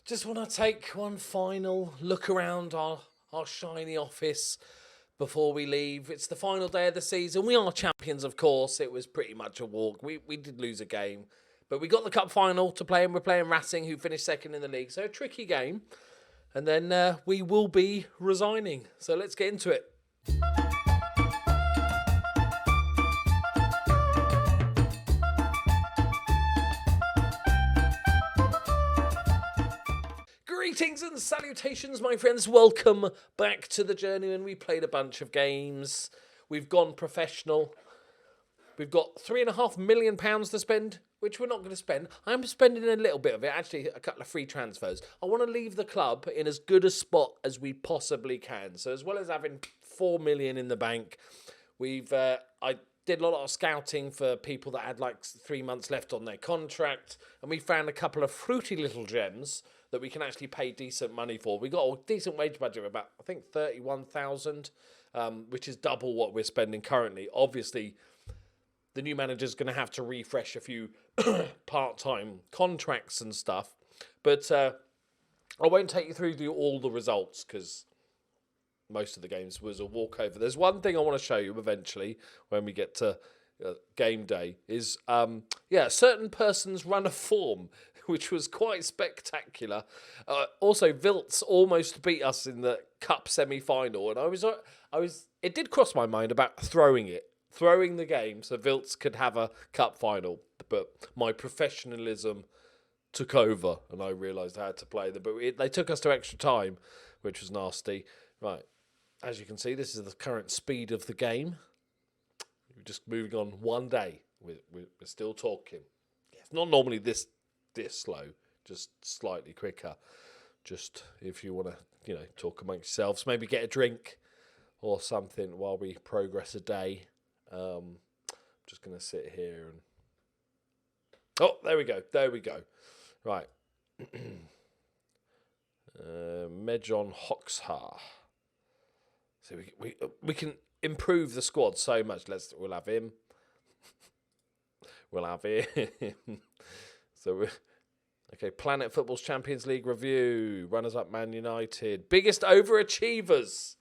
Just want to take one final look around our shiny office before we leave. It's the final day of the season. We are champions, of course. It was pretty much a walk. We did lose a game, but we got the cup final to play, and we're playing Racing, who finished second in the league. So a tricky game, and then we will be resigning. So let's get into it. Greetings and salutations, my friends. Welcome back to the Journeyman. We played a bunch of games. We've gone professional. We've got £3.5 million to spend, which we're not going to spend. I'm spending a little bit of it, actually a couple of free transfers. I want to leave the club in as good a spot as we possibly can. So as well as having £4 million in the bank, I did a lot of scouting for people that had like 3 months left on their contract, and we found a couple of fruity little gems that we can actually pay decent money for. We got a decent wage budget of about, I think, 31,000, which is double what we're spending currently. Obviously, the new manager's going to have to refresh a few part-time contracts and stuff. But I won't take you through all the results because most of the games was a walkover. There's one thing I want to show you eventually when we get to game day is, a certain person's run of form, which was quite spectacular. Also, Wiltz almost beat us in the cup semi-final, and it did cross my mind about throwing the game so Wiltz could have a cup final, but my professionalism took over, and I realised I had to play them. But they took us to extra time, which was nasty. Right, as you can see, this is the current speed of the game. We're just moving on one day. We're still talking. It's not normally this slow, just slightly quicker. Just if you want to, talk amongst yourselves, maybe get a drink or something while we progress a day. Just going to sit here and... Oh, there we go. Right. Mejon Hoxha. So we can improve the squad so much. We'll have him. So, okay, Planet Football's Champions League review. Runners-up Man United. Biggest overachievers.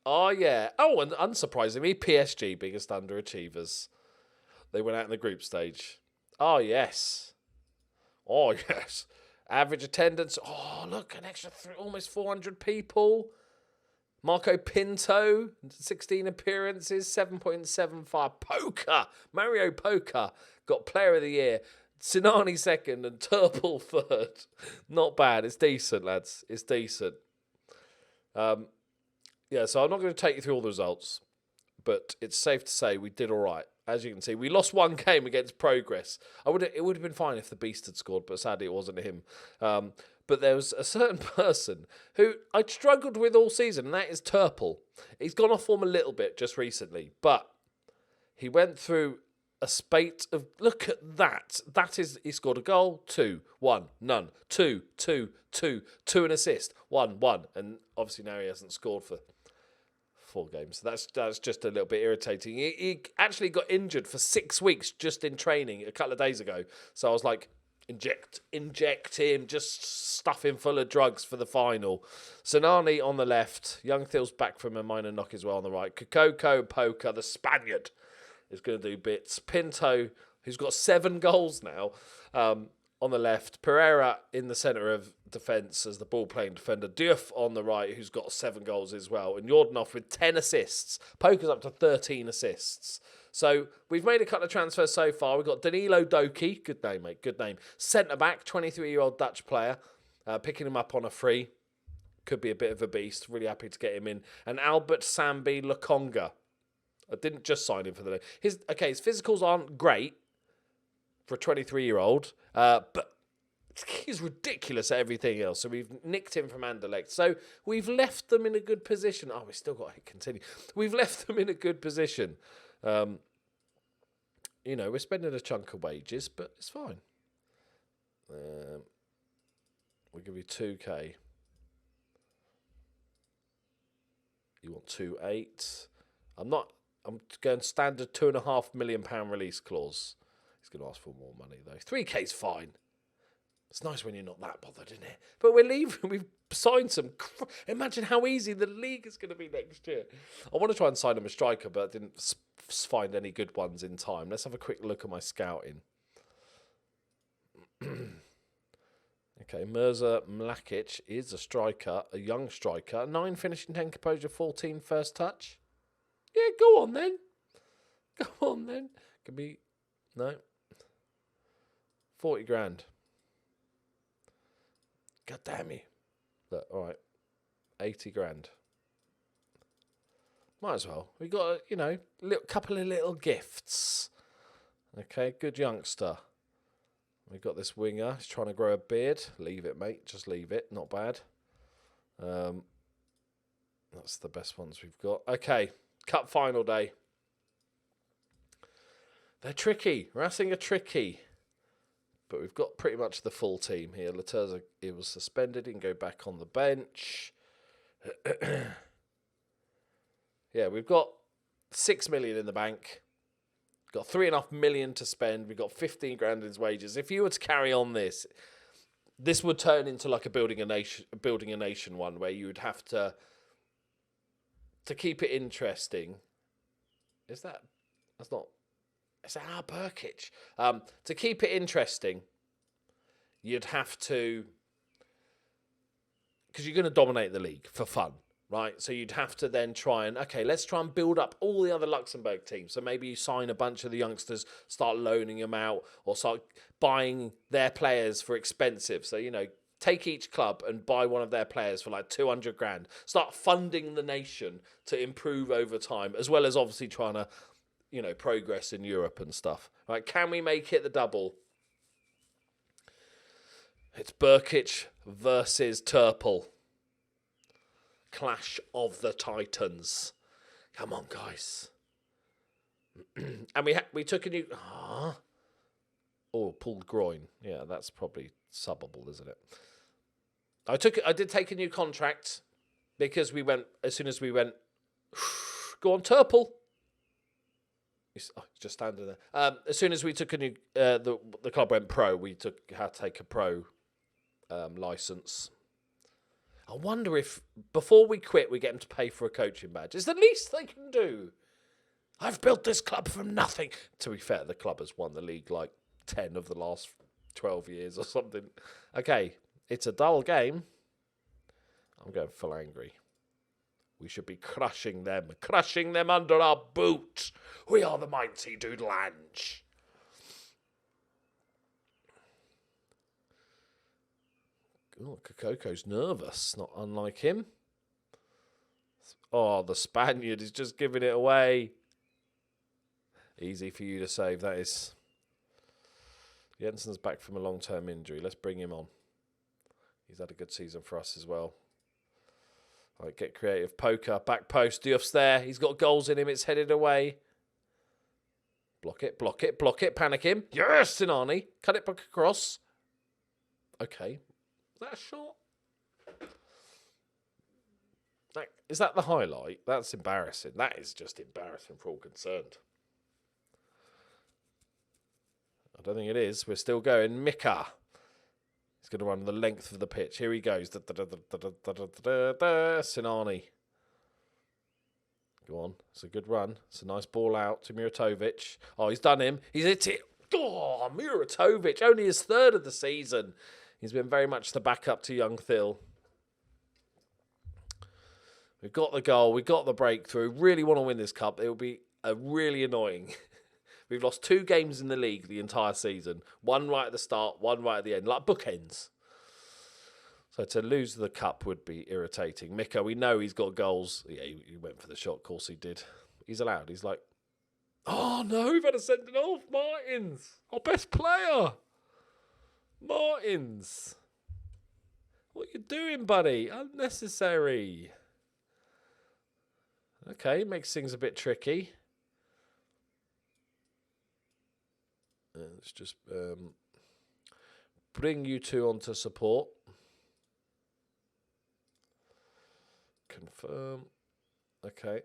Oh, yeah. Oh, and unsurprisingly, PSG, biggest underachievers. They went out in the group stage. Oh, yes. Average attendance. Oh, look, an extra almost 400 people. Marco Pinto, 16 appearances, 7.75. Mario Poker got Player of the Year. Sinani second and Turple third. Not bad. It's decent, lads. It's decent. So I'm not going to take you through all the results, but it's safe to say we did all right. As you can see, we lost one game against Progress. It would have been fine if the Beast had scored, but sadly it wasn't him. But there was a certain person who I struggled with all season, and that is Turple. He's gone off form a little bit just recently, but he went through a spate of... Look at that. He scored a goal, 2, 1, none, 2, 2, 2, 2 an assist, 1, 1. And obviously now he hasn't scored for 4 games. So that's just a little bit irritating. He actually got injured for 6 weeks just in training a couple of days ago. So I was like... Inject him, just stuff him full of drugs for the final. Sinani on the left, Young Thil's back from a minor knock as well on the right. Kokoko Poker, the Spaniard, is going to do bits. Pinto, who's got 7 goals now, on the left. Pereira in the centre of defence as the ball-playing defender. Diouf on the right, who's got 7 goals as well. And Jordanov with 10 assists. Poker's up to 13 assists. So we've made a couple of transfers so far. We've got Danilo Doki. Good name, mate. Good name. Centre-back, 23-year-old Dutch player. Picking him up on a free. Could be a bit of a beast. Really happy to get him in. And Albert Sambi Lakonga. I didn't just sign him for the name. His physicals aren't great for a 23-year-old. But he's ridiculous at everything else. So we've nicked him from Anderlecht. So we've left them in a good position. Oh, we've still got to continue. We've left them in a good position. We're spending a chunk of wages, but it's fine. We'll give you 2k. You want 2.8. I'm going standard £2.5 million release clause. He's going to ask for more money though. 3k's fine. It's nice when you're not that bothered, isn't it? But we're leaving. We've signed some. Imagine how easy the league is going to be next year. I want to try and sign him a striker, but I didn't find any good ones in time. Let's have a quick look at my scouting. Okay, Mirza Mlakic is a striker, a young striker. 9 finishing, 10 composure, 14 first touch. Yeah, go on then. Go on then. Can be... No. 40 grand. God damn you. Look, all right. 80 grand. Might as well. We got, you know, a couple of little gifts. Okay, good youngster. We got this winger. He's trying to grow a beard. Leave it, mate. Just leave it. Not bad. That's the best ones we've got. Okay, cup final day. They're tricky. Racing are tricky. But we've got pretty much the full team here. Laterza, he was suspended. He can go back on the bench. Yeah, we've got 6 million in the bank. Got 3.5 million to spend. We've got 15 grand in his wages. If you were to carry on this would turn into like a building a nation one, where you would have to keep it interesting. That's not. It's our Burkic. To keep it interesting, you'd have to, because you're going to dominate the league for fun, right? So you'd have to then let's try and build up all the other Luxembourg teams. So maybe you sign a bunch of the youngsters, start loaning them out, or start buying their players for expensive. So, you know, take each club and buy one of their players for like 200 grand. Start funding the nation to improve over time, as well as obviously trying to, you know, progress in Europe and stuff. Right? Can we make it the double? It's Burkic versus Turple. Clash of the Titans. Come on, guys. And we took a new... pulled groin. Yeah, that's probably subbable, isn't it? I did take a new contract because as soon as we went, go on, Turple. He's just standing there. As soon as we took a new, the club went pro, had to take a pro license. I wonder if before we quit, we get them to pay for a coaching badge. It's the least they can do. I've built this club from nothing. To be fair, the club has won the league like 10 of the last 12 years or something. Okay, it's a dull game. I'm going full angry. We should be crushing them under our boot. We are the mighty Dudelange. Oh, Kokoko's nervous, not unlike him. Oh, the Spaniard is just giving it away. Easy for you to save, that is. Jensen's back from a long-term injury. Let's bring him on. He's had a good season for us as well. All right, get creative. Poker, back post. Diouf's there. He's got goals in him. It's headed away. Block it, block it, block it. Panic him. Yes, Sinani. Cut it back across. Okay. Is that a shot? Is that the highlight? That's embarrassing. That is just embarrassing for all concerned. I don't think it is. We're still going. Mika. He's going to run the length of the pitch. Here he goes. Sinani. Go on. It's a good run. It's a nice ball out to Muratovic. Oh, he's done him. He's hit it. Oh, Muratovic. Only his third of the season. He's been very much the backup to young Phil. We've got the goal. We've got the breakthrough. Really want to win this cup. It will be really annoying. We've lost 2 games in the league the entire season. One right at the start, one right at the end. Like bookends. So to lose the cup would be irritating. Mika, we know he's got goals. Yeah, he went for the shot. Of course he did. He's allowed. He's like, oh no, we've had a sending off. Martins, our best player. Martins. What you doing, buddy? Unnecessary. Okay, makes things a bit tricky. Let's just bring you two onto support. Confirm. Okay.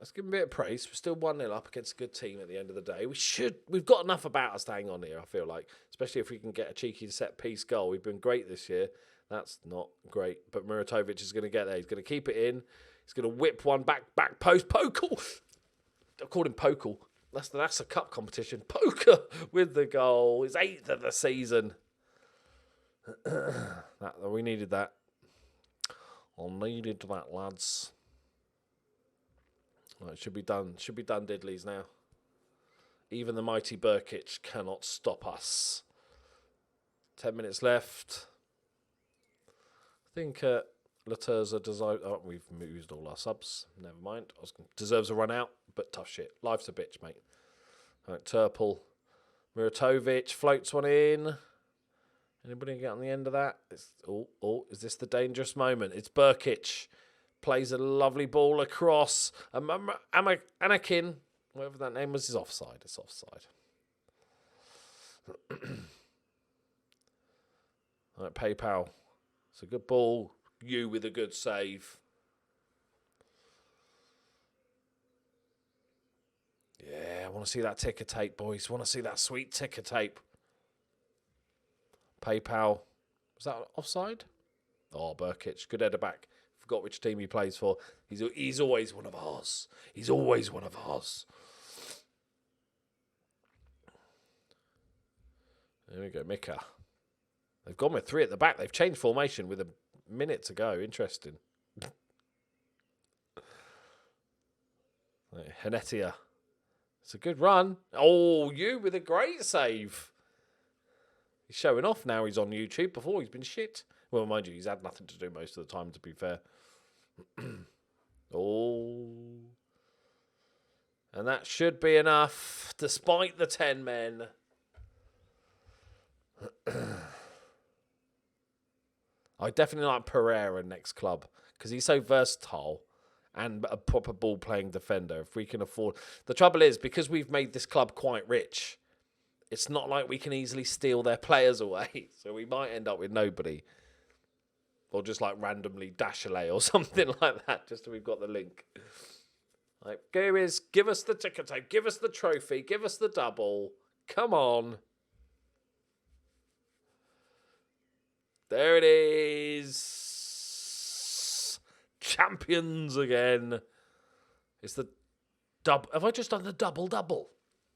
let's give him a bit of praise. We're still 1-0 up against a good team at the end of the day. We've got enough about us to hang on here, I feel like. Especially if we can get a cheeky set-piece goal. We've been great this year. That's not great. But Muratovic is going to get there. He's going to keep it in. He's going to whip one back post. Pokal! I called him Pokal. That's a cup competition. Poker with the goal. His 8th of the season. We needed that. I needed that, lads. Well, it should be done. Should be done, diddlies now. Even the mighty Burkic cannot stop us. 10 minutes left. I think Laterza deserves... Oh, we've used all our subs. Never mind. Deserves a run out, but tough shit. Life's a bitch, mate. All right, Turple. Muratovic floats one in. Anybody get on the end of that? Is this the dangerous moment? It's Burkic. Plays a lovely ball across. Anakin, whatever that name was, is offside. It's offside. All right, PayPal. It's a good ball. You with a good save. Yeah, I want to see that ticker tape, boys. I want to see that sweet ticker tape. PayPal. Was that offside? Oh, Burkic. Good header back. Forgot which team he plays for. He's always one of ours. He's always one of ours. There we go, Mika. They've gone with 3 at the back. They've changed formation with a minute to go. Interesting. Henetia. It's a good run. Oh, you with a great save. He's showing off now. He's on YouTube. Before he's been shit. Well, mind you, he's had nothing to do most of the time, to be fair. Oh. And that should be enough, despite the 10 men. I definitely like Pereira next club, because he's so versatile and a proper ball-playing defender, if we can afford... The trouble is, because we've made this club quite rich, it's not like we can easily steal their players away, so we might end up with nobody. Or just like randomly Dashley or something like that, just so we've got the link. Like, give us the ticker tape, give us the trophy, give us the double. Come on. There it is. Champions again. It's the double. Have I just done the double-double?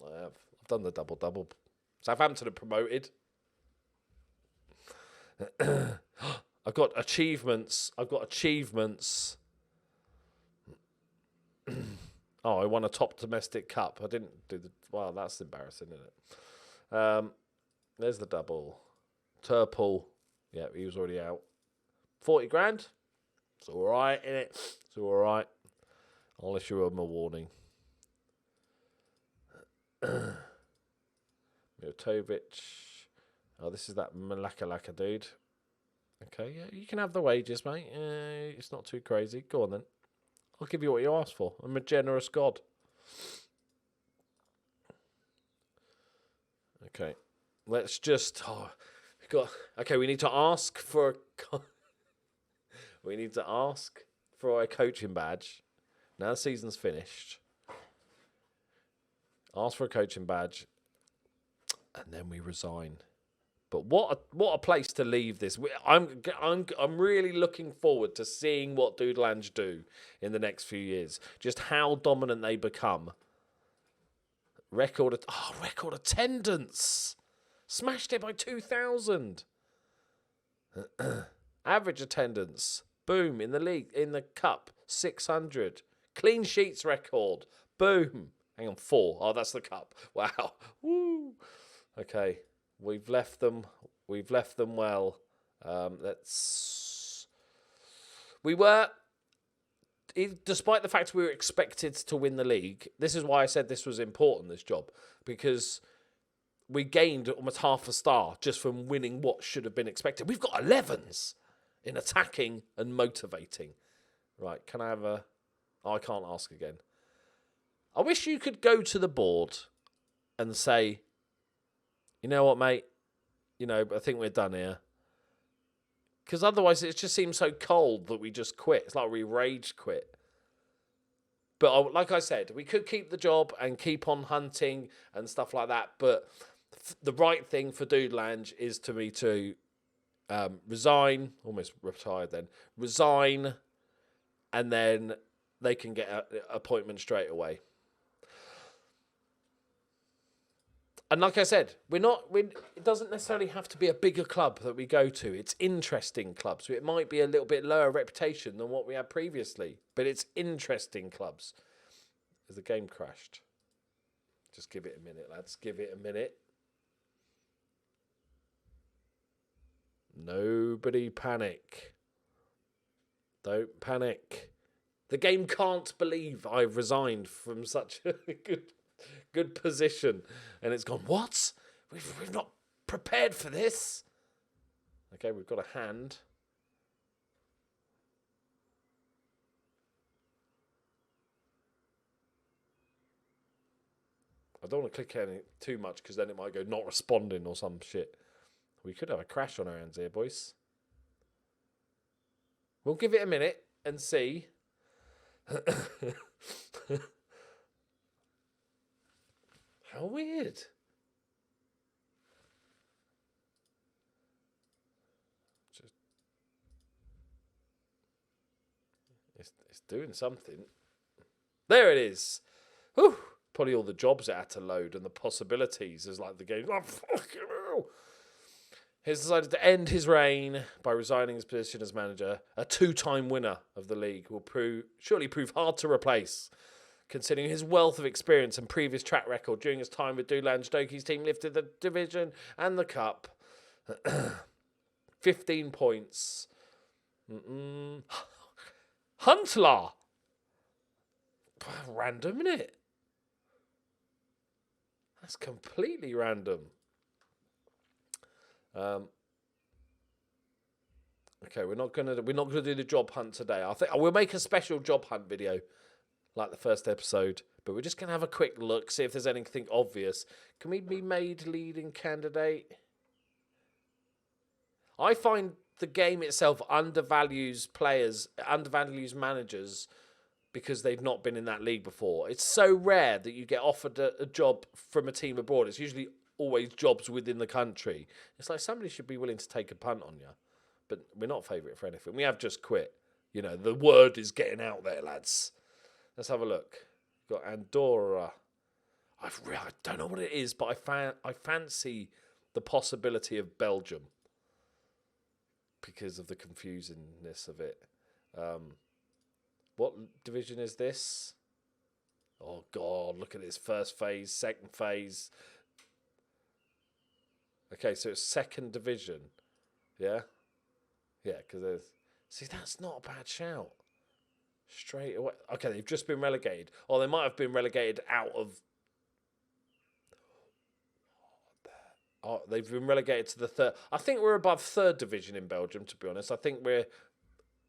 I have. I've done the double-double. Southampton are promoted. I've got achievements. Oh, I won a top domestic cup. I didn't do the... Well, that's embarrassing, isn't it? There's the double. Turple. Yeah, he was already out. 40 grand. It's all right, innit? It's all right. I'll issue him a warning. Muratovic. Oh, this is that Malaka dude. Okay, yeah, you can have the wages, mate. It's not too crazy. Go on, then. I'll give you what you asked for. I'm a generous God. Okay. Let's just... Okay, we need to ask for... We need to ask for a coaching badge. Now the season's finished. Ask for a coaching badge. And then we resign. But what a place to leave this. I'm really looking forward to seeing what Dudelange do in the next few years. Just how dominant they become. Record attendance. Smashed it by 2,000. Average attendance. Boom. In the league, in the cup, 600. Clean sheets record. Boom. Hang on, 4. Oh, that's the cup. Wow. Woo. Okay. We've left them well. Despite the fact we were expected to win the league, this is why I said this was important, this job, because we gained almost half a star just from winning what should have been expected. We've got 11s in attacking and motivating. Right, can I have a... Oh, I can't ask again. I wish you could go to the board and say... You know what, mate? I think we're done here. Because otherwise it just seems so cold that we just quit. It's like we rage quit. But like I said, we could keep the job and keep on hunting and stuff like that. But the right thing for Dudelange is to me to resign, almost retired then, resign, and then they can get an appointment straight away. And like I said, it doesn't necessarily have to be a bigger club that we go to. It's interesting clubs. It might be a little bit lower reputation than what we had previously, but it's interesting clubs. Has the game crashed? Just give it a minute, lads. Give it a minute. Nobody panic. Don't panic. The game can't believe I've resigned from such a good position, and it's gone, what? We've not prepared for this. Okay, we've got a hand. I don't want to click any too much because then it might go not responding or some shit. We could have a crash on our hands here, boys. We'll give it a minute and see. How weird. It's doing something. There it is. Whew. Probably all the jobs it had to load and the possibilities is like the game. Oh, fucking hell. He's decided to end his reign by resigning his position as manager. A two-time winner of the league will surely prove hard to replace, considering his wealth of experience and previous track record. During his time with Dudelange, Doki's team lifted the division and the cup. 15 points. Huntler! Random, isn't it? That's completely random. Okay, we're not gonna do the job hunt today. I think we'll make a special job hunt video, like the first episode. But we're just gonna have a quick look, see if there's anything obvious. Can we be made leading candidate? I find the game itself undervalues players, undervalues managers, because they've not been in that league before. It's so rare that you get offered a job from a team abroad. It's usually always jobs within the country. It's like somebody should be willing to take a punt on you. But we're not favourite for anything. We have just quit. You know, the word is getting out there, lads. Let's have a look. We've got Andorra. I don't know what it is, but I fancy the possibility of Belgium because of the confusingness of it. What division is this? Oh, God, look at this. First phase, second phase. Okay, so it's second division. Yeah? Yeah, because there's... See, that's not a bad shout. Straight away. Okay, they've just been relegated. Or they might have been relegated out of... Oh, they've been relegated to the third... I think we're above third division in Belgium, to be honest. I think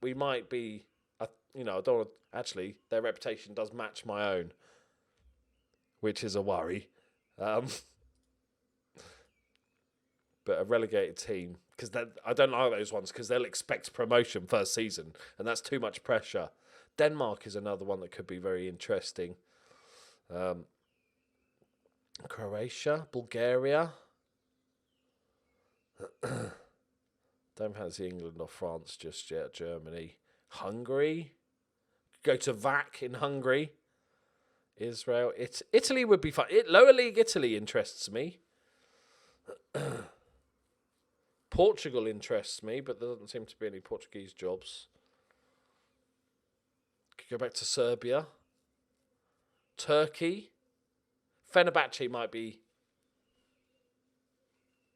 we might be... You know, I don't want to... Actually, their reputation does match my own, which is a worry. But a relegated team, because I don't like those ones because they'll expect promotion first season, and that's too much pressure. Denmark is another one that could be very interesting. Croatia, Bulgaria. Don't fancy England or France just yet. Germany, Hungary. Go to VAC in Hungary. Israel. Italy would be fun. Lower League Italy interests me. Portugal interests me, but there doesn't seem to be any Portuguese jobs. Could go back to Serbia. Turkey. Fenerbahce might be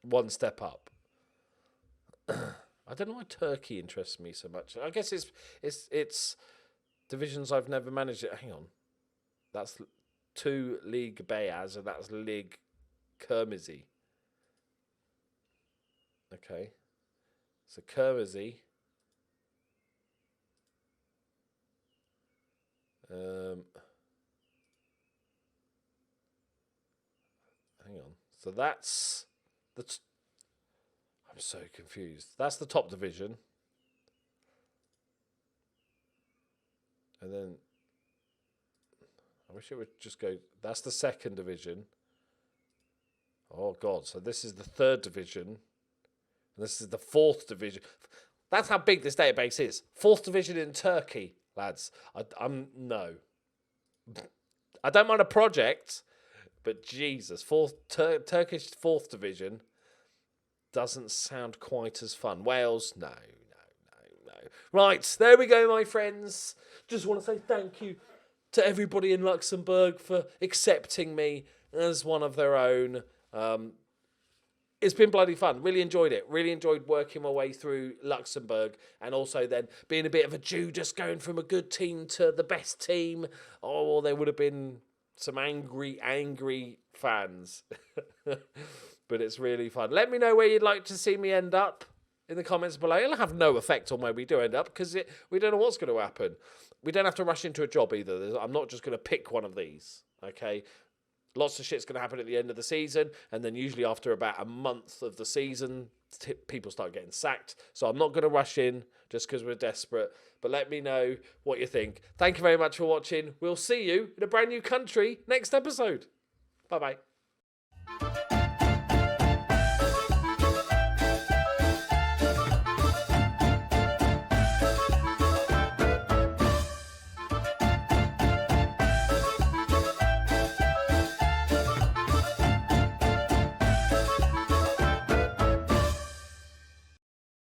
one step up. I don't know why Turkey interests me so much. I guess it's divisions I've never managed. Hang on. That's 2 League Beyaz and that's League Kermizi. Okay. So Kermizi. Hang on. So that's I'm so confused. That's the top division. And then I wish it would just go... That's the second division. Oh, God. So this is the third division. And this is the fourth division. That's how big this database is. Fourth division in Turkey, lads. No. I don't mind a project, but Jesus, Turkish fourth division doesn't sound quite as fun. Wales, no. Right, there we go, my friends. Just want to say thank you to everybody in Luxembourg for accepting me as one of their own. It's been bloody fun. Really enjoyed it. Really enjoyed working my way through Luxembourg and also then being a bit of a Judas, going from a good team to the best team. Oh, there would have been some angry fans. But it's really fun. Let me know where you'd like to see me end up in the comments below. It'll have no effect on where we do end up because we don't know what's going to happen. We don't have to rush into a job either. I'm not just going to pick one of these, okay? Lots of shit's going to happen at the end of the season, and then usually after about a month of the season, people start getting sacked. So I'm not going to rush in just because we're desperate. But let me know what you think. Thank you very much for watching. We'll see you in a brand new country next episode. Bye-bye.